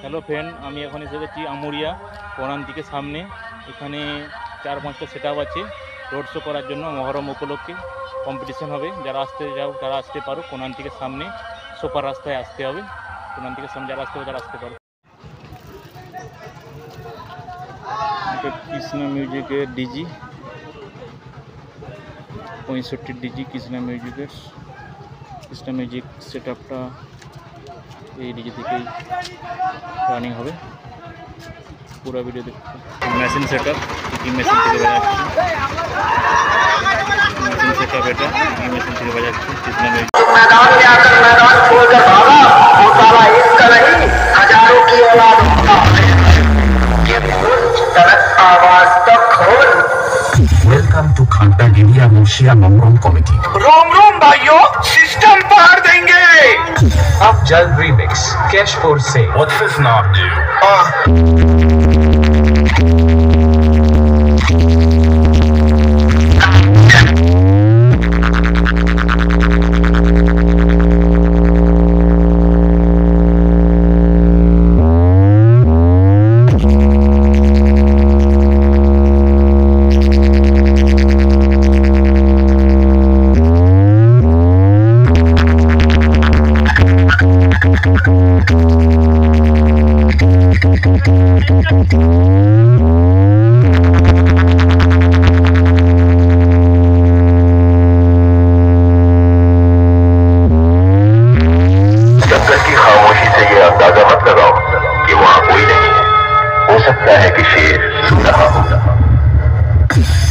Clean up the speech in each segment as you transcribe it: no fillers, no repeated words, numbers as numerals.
Hello friend, আমি এখন এসে গেছি আমুরিয়া কোনান্তিকের সামনে। এখানে 4-5টা সেট আপ আছে রোড শো করার জন্য। মহরম উপলক্ষে কম্পিটিশন হবে। যারা আসতে যাও তারা আসতে পারো। কোনান্তিকের সামনে সোপার রাস্তায় আসতে হবে। কোনান্তিকের সামনে যারা আসতে হবে তারা আসতে পারো। এটা কৃষ্ণা মিউজিকের ডিজি 65 ডিজি কৃষ্ণা মিউজিকের। কৃষ্ণা মিউজিক সেট আপটা এই ডিজি থেকেই রানিং হবে। पूरा वीडियो देखते मशीन सेटअप की मशीन থেকে বাজাচ্ছি। मशीन सेटअप এটা এই मशीन থেকে বাজাচ্ছি। कितना में मैदान में आकर मैदान छोड़कर भागा वो साला इसका नहीं हजारों की औलाद होता है। ये गूंज तड़क आवाज तक खोल। Welcome to खांटा Giria मुर्शिया ममरूम committee. रोम रोम भाइयों, सिस्टम पार देंगे। अब जल्द रिमिक्स कैशपुर से What's this knob do?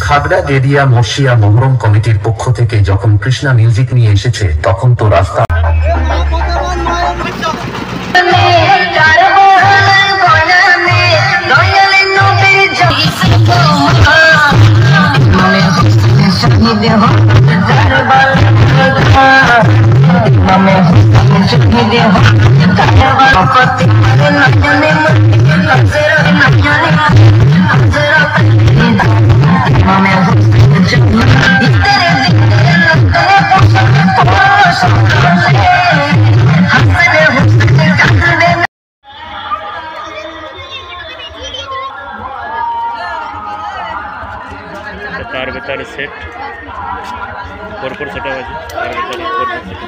Khagra গেরিয়া মুর্শিয়া Muharram কমিটির পক্ষ থেকে যখন কৃষ্ণা মিউজিক নিয়ে এসেছে তখন তো রাস্তা तार बेतार सेट परपर सेट আছে तार बेतार परपर set.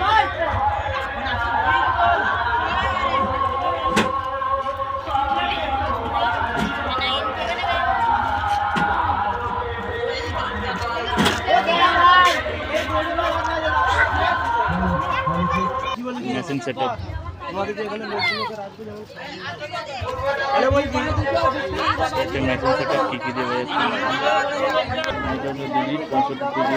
Machine setup machine setup की देवे ডিজি 65 ডিজি